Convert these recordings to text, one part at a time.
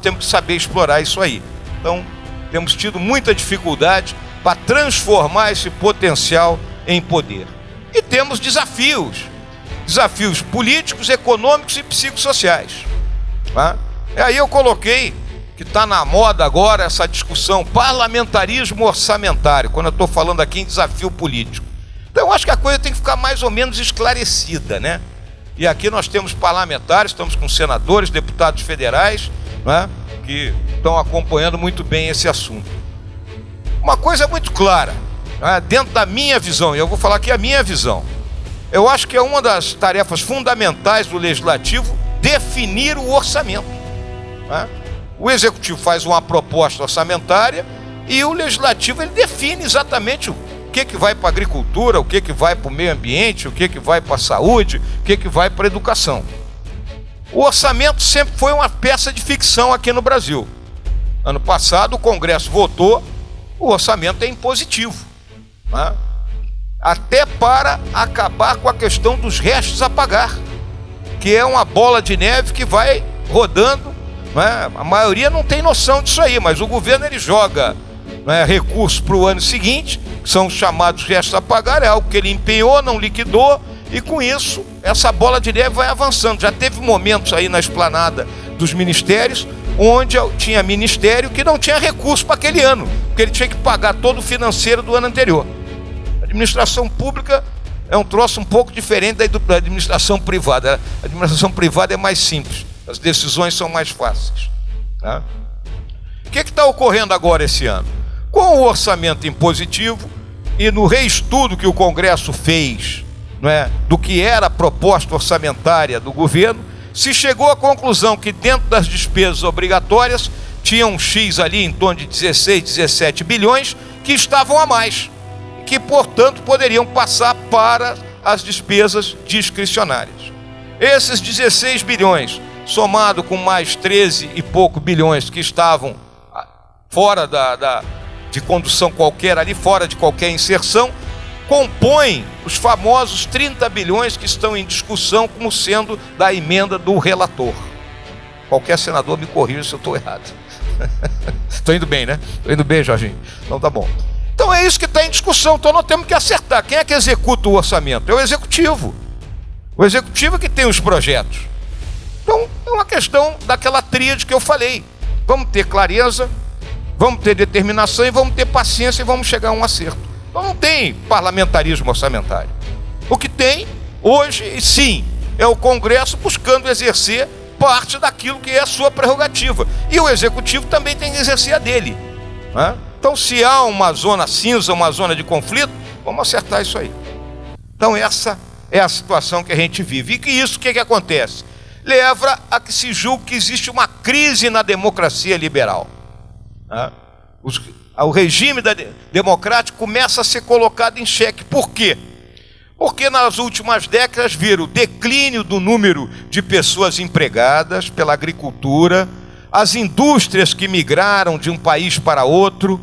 Temos que saber explorar isso aí. Então, temos tido muita dificuldade para transformar esse potencial em poder. E temos desafios políticos, econômicos e psicossociais. Tá? E aí eu coloquei que está na moda agora essa discussão parlamentarismo orçamentário, quando eu estou falando aqui em desafio político. Então eu acho que a coisa tem que ficar mais ou menos esclarecida, né? E aqui nós temos parlamentares, estamos com senadores, deputados federais, né, que estão acompanhando muito bem esse assunto. Uma coisa muito clara, né, dentro da minha visão, e eu vou falar aqui a minha visão, eu acho que é uma das tarefas fundamentais do Legislativo definir o orçamento. Né? O Executivo faz uma proposta orçamentária e o Legislativo ele define exatamente o que vai para a agricultura, o que vai para o meio ambiente, o que vai para a saúde, o que vai para a educação. O orçamento sempre foi uma peça de ficção aqui no Brasil. Ano passado o Congresso votou, o orçamento é impositivo, né? Até para acabar com a questão dos restos a pagar, que é uma bola de neve que vai rodando, né? A maioria não tem noção disso aí, mas o governo ele joga, né, recursos para o ano seguinte, que são os chamados restos a pagar, é algo que ele empenhou, não liquidou, e com isso, essa bola de neve vai avançando. Já teve momentos aí na esplanada dos ministérios, onde tinha ministério que não tinha recurso para aquele ano, porque ele tinha que pagar todo o financeiro do ano anterior. A administração pública é um troço um pouco diferente da administração privada. A administração privada é mais simples, as decisões são mais fáceis. Tá? O que está ocorrendo agora esse ano? Com o orçamento impositivo e no reestudo que o Congresso fez, não é, do que era a proposta orçamentária do governo, se chegou à conclusão que dentro das despesas obrigatórias tinha um X ali em torno de 16, 17 bilhões que estavam a mais, que portanto poderiam passar para as despesas discricionárias. Esses 16 bilhões, somado com mais 13 e pouco bilhões que estavam fora de condução qualquer ali, fora de qualquer inserção, compõem os famosos 30 bilhões que estão em discussão como sendo da emenda do relator. Qualquer senador me corrija se eu estou errado. Estou indo bem, né? Estou indo bem, Jorginho. Então tá bom. Então é isso que está em discussão. Então nós temos que acertar. Quem é que executa o orçamento? É o Executivo. O Executivo é que tem os projetos. Então é uma questão daquela tríade que eu falei. Vamos ter clareza, vamos ter determinação e vamos ter paciência e vamos chegar a um acerto. Então não tem parlamentarismo orçamentário. O que tem hoje, sim, é o Congresso buscando exercer parte daquilo que é a sua prerrogativa. E o Executivo também tem que exercer a dele. Né? Então se há uma zona cinza, uma zona de conflito, vamos acertar isso aí. Então essa é a situação que a gente vive. E que isso, o que acontece? Leva a que se julgue que existe uma crise na democracia liberal. Né? O regime democrático começa a ser colocado em xeque. Por quê? Porque nas últimas décadas viram o declínio do número de pessoas empregadas pela agricultura, as indústrias que migraram de um país para outro,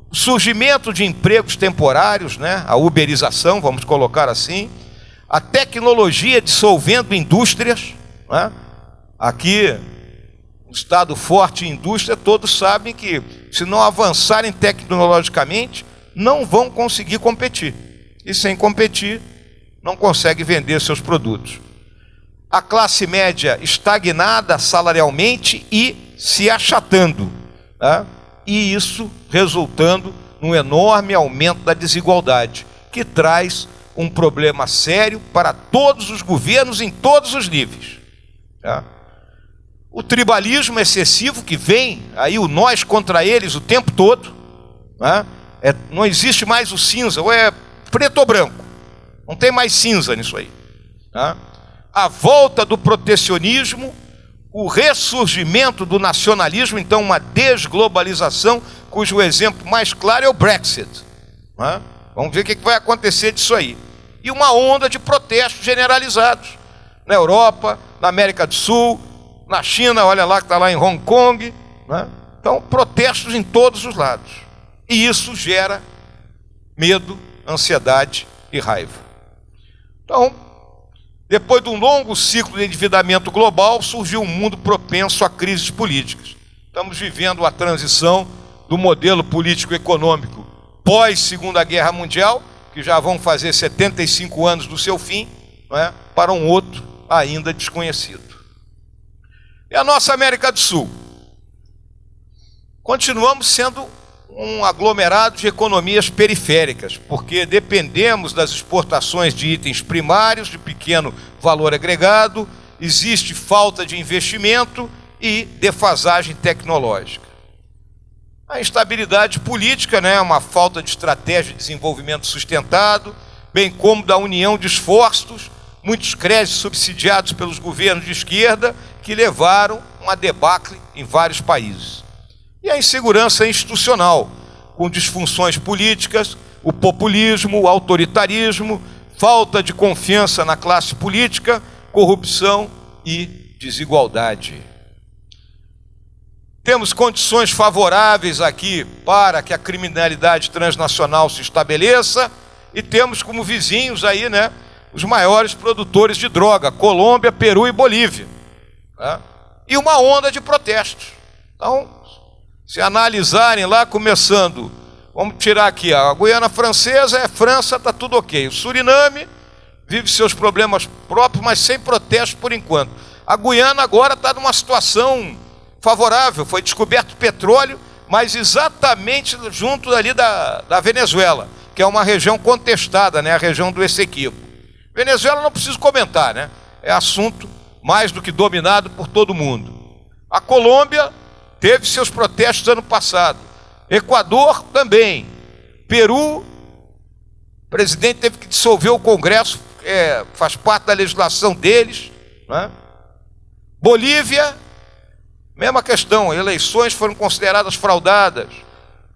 o surgimento de empregos temporários, né? A uberização, vamos colocar assim, a tecnologia dissolvendo indústrias, né? Aqui, um estado forte em indústria, todos sabem que se não avançarem tecnologicamente, não vão conseguir competir. E sem competir, não consegue vender seus produtos. A classe média estagnada salarialmente e se achatando, né? E isso resultando num enorme aumento da desigualdade, que traz um problema sério para todos os governos em todos os níveis. Tá? O tribalismo excessivo que vem, aí o nós contra eles o tempo todo, né? Não existe mais o cinza, ou é preto ou branco, não tem mais cinza nisso aí. Tá? A volta do protecionismo, o ressurgimento do nacionalismo, então uma desglobalização, cujo exemplo mais claro é o Brexit. Né? Vamos ver o que vai acontecer disso aí. E uma onda de protestos generalizados na Europa, na América do Sul, na China, olha lá que está lá em Hong Kong. Né? Então, protestos em todos os lados. E isso gera medo, ansiedade e raiva. Então, depois de um longo ciclo de endividamento global, surgiu um mundo propenso a crises políticas. Estamos vivendo a transição do modelo político-econômico pós-Segunda Guerra Mundial, que já vão fazer 75 anos do seu fim, não é? Para um outro ainda desconhecido. E a nossa América do Sul? Continuamos sendo um aglomerado de economias periféricas, porque dependemos das exportações de itens primários de pequeno valor agregado, existe falta de investimento e defasagem tecnológica. A instabilidade política, né, uma falta de estratégia de desenvolvimento sustentado, bem como da união de esforços, muitos créditos subsidiados pelos governos de esquerda que levaram a uma debacle em vários países. E a insegurança institucional, com disfunções políticas, o populismo, o autoritarismo, falta de confiança na classe política, corrupção e desigualdade. Temos condições favoráveis aqui para que a criminalidade transnacional se estabeleça e temos como vizinhos aí, né, os maiores produtores de droga, Colômbia, Peru e Bolívia. Né? E uma onda de protestos. Então, se analisarem lá, começando, vamos tirar aqui, a Guiana Francesa é França, está tudo ok. O Suriname vive seus problemas próprios, mas sem protestos por enquanto. A Guiana agora está numa situação favorável, foi descoberto petróleo, mas exatamente junto ali da Venezuela, que é uma região contestada, né, a região do Essequibo. Venezuela não preciso comentar, né, é assunto mais do que dominado por todo mundo. A Colômbia teve seus protestos ano passado, Equador também, Peru, o presidente teve que dissolver o Congresso, faz parte da legislação deles, né? Bolívia, mesma questão, eleições foram consideradas fraudadas,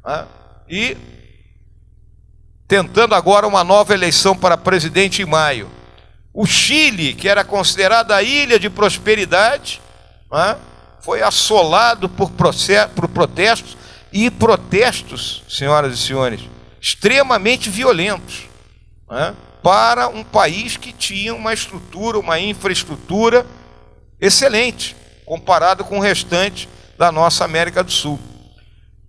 né? E tentando agora uma nova eleição para presidente em maio. O Chile, que era considerada a ilha de prosperidade, né, foi assolado por protestos, e protestos, senhoras e senhores, extremamente violentos, né, para um país que tinha uma estrutura, uma infraestrutura excelente, comparado com o restante da nossa América do Sul.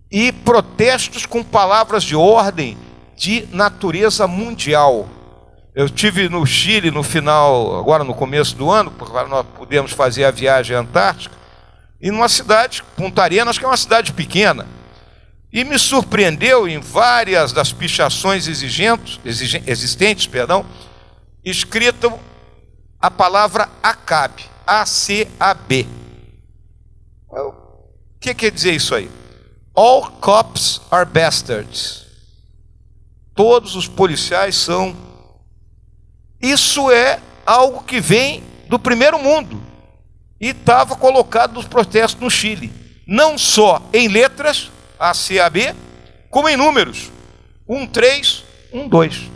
E protestos com palavras de ordem de natureza mundial. Eu estive no Chile no final, agora no começo do ano, porque nós pudemos fazer a viagem à Antártica, e numa cidade, Punta Arenas, que é uma cidade pequena. E me surpreendeu em várias das pichações existentes, escrita a palavra ACAB, A-C-A-B. O que quer dizer isso aí? All cops are bastards. Todos os policiais são. Isso é algo que vem do primeiro mundo e estava colocado nos protestos no Chile, não só em letras, A-C-A-B, como em números, 1-3, 1-2.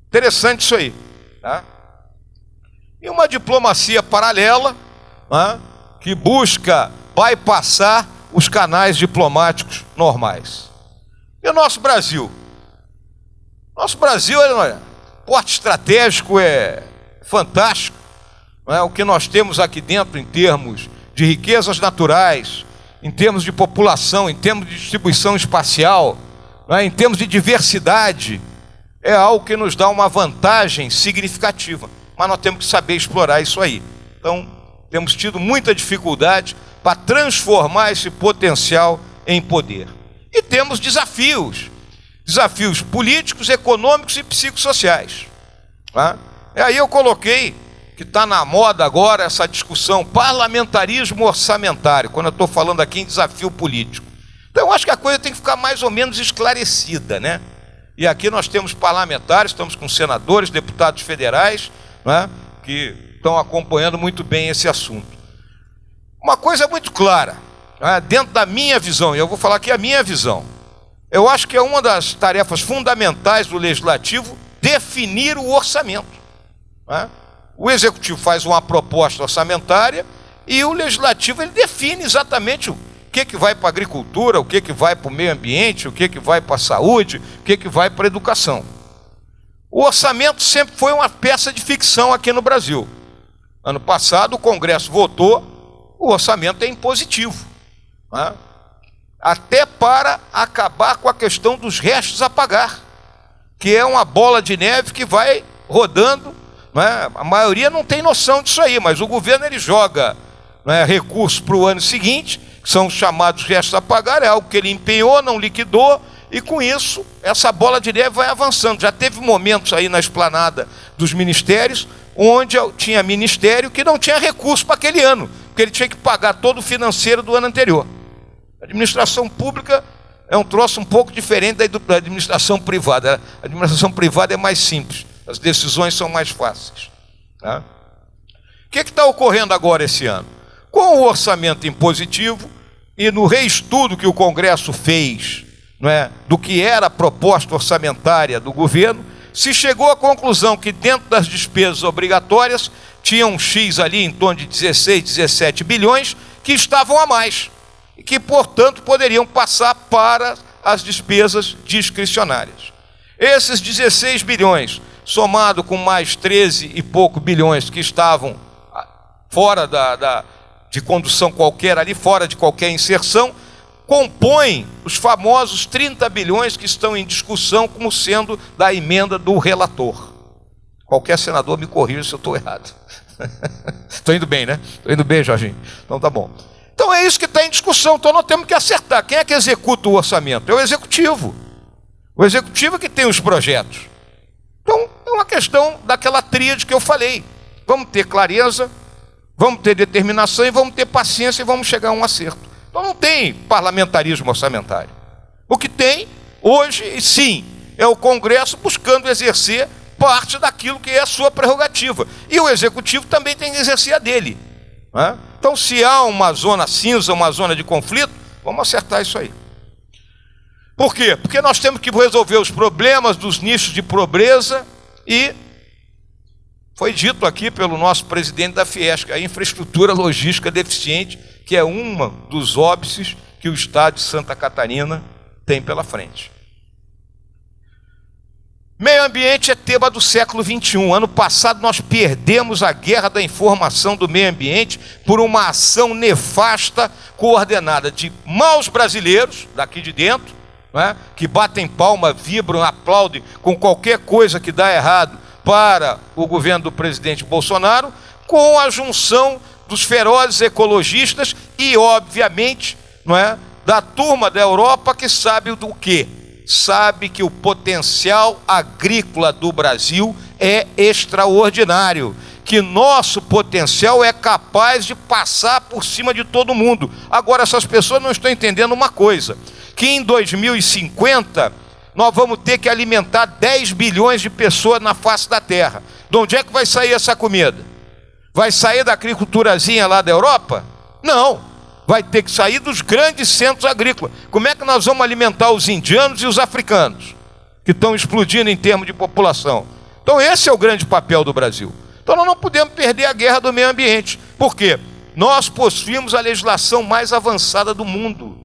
Interessante isso aí, tá? E uma diplomacia paralela, né, que busca bypassar os canais diplomáticos normais. E o nosso Brasil? Nosso Brasil, olha, porte estratégico é fantástico, não é? O que nós temos aqui dentro em termos de riquezas naturais, em termos de população, em termos de distribuição espacial, não é? Em termos de diversidade, é algo que nos dá uma vantagem significativa, mas nós temos que saber explorar isso aí. Então, temos tido muita dificuldade para transformar esse potencial em poder. E temos desafios políticos, econômicos e psicossociais. Tá? E aí eu coloquei, que está na moda agora, essa discussão parlamentarismo orçamentário, quando eu estou falando aqui em desafio político. Então eu acho que a coisa tem que ficar mais ou menos esclarecida, né? E aqui nós temos parlamentares, estamos com senadores, deputados federais, né, que estão acompanhando muito bem esse assunto. Uma coisa é muito clara, né? Dentro da minha visão, e eu vou falar aqui a minha visão, eu acho que é uma das tarefas fundamentais do Legislativo definir o orçamento, né? O Executivo faz uma proposta orçamentária e o Legislativo ele define exatamente o que vai para a agricultura, o que vai para o meio ambiente, o que vai para a saúde, o que vai para a educação. O orçamento sempre foi uma peça de ficção aqui no Brasil. Ano passado o Congresso votou, o orçamento é impositivo, né? Até para acabar com a questão dos restos a pagar, que é uma bola de neve que vai rodando, né? A maioria não tem noção disso aí, mas o governo ele joga, né, recursos para o ano seguinte, que são os chamados restos a pagar, é algo que ele empenhou, não liquidou, e com isso, essa bola de neve vai avançando. Já teve momentos aí na esplanada dos ministérios, onde tinha ministério que não tinha recurso para aquele ano, porque ele tinha que pagar todo o financeiro do ano anterior. A administração pública é um troço um pouco diferente da administração privada. A administração privada é mais simples, as decisões são mais fáceis, tá? O que está ocorrendo agora esse ano? Com o orçamento impositivo e no reestudo que o Congresso fez, não é, do que era a proposta orçamentária do governo, se chegou à conclusão que dentro das despesas obrigatórias tinha um X ali em torno de 16, 17 bilhões que estavam a mais e que, portanto, poderiam passar para as despesas discricionárias. Esses 16 bilhões, somado com mais 13 e pouco bilhões que estavam fora de condução qualquer ali, fora de qualquer inserção, compõem os famosos 30 bilhões que estão em discussão como sendo da emenda do relator. Qualquer senador me corrija se eu estou errado. Estou indo bem, né? Estou indo bem, Jorginho. Então tá bom. Então é isso que está em discussão. Então nós temos que acertar. Quem é que executa o orçamento? É o Executivo. O Executivo é que tem os projetos. Então é uma questão daquela tríade que eu falei. Vamos ter clareza, vamos ter determinação e vamos ter paciência e vamos chegar a um acerto. Então não tem parlamentarismo orçamentário. O que tem hoje, sim, é o Congresso buscando exercer parte daquilo que é a sua prerrogativa. E o Executivo também tem que exercer a dele, né? Então, se há uma zona cinza, uma zona de conflito, vamos acertar isso aí. Por quê? Porque nós temos que resolver os problemas dos nichos de pobreza e foi dito aqui pelo nosso presidente da Fiesc, a infraestrutura logística deficiente, que é uma dos óbices que o Estado de Santa Catarina tem pela frente. Meio ambiente é tema do século XXI. Ano passado nós perdemos a guerra da informação do meio ambiente por uma ação nefasta coordenada de maus brasileiros, daqui de dentro, né, que batem palma, vibram, aplaudem com qualquer coisa que dá errado para o governo do presidente Bolsonaro, com a junção dos ferozes ecologistas e, obviamente, não é, da turma da Europa que sabe do quê? Sabe que o potencial agrícola do Brasil é extraordinário, que nosso potencial é capaz de passar por cima de todo mundo. Agora, essas pessoas não estão entendendo uma coisa, que em 2050 nós vamos ter que alimentar 10 bilhões de pessoas na face da terra. De onde é que vai sair essa comida? Vai sair da agriculturazinha lá da Europa? Não. Vai ter que sair dos grandes centros agrícolas. Como é que nós vamos alimentar os indianos e os africanos, que estão explodindo em termos de população? Então esse é o grande papel do Brasil. Então nós não podemos perder a guerra do meio ambiente. Por quê? Nós possuímos a legislação mais avançada do mundo.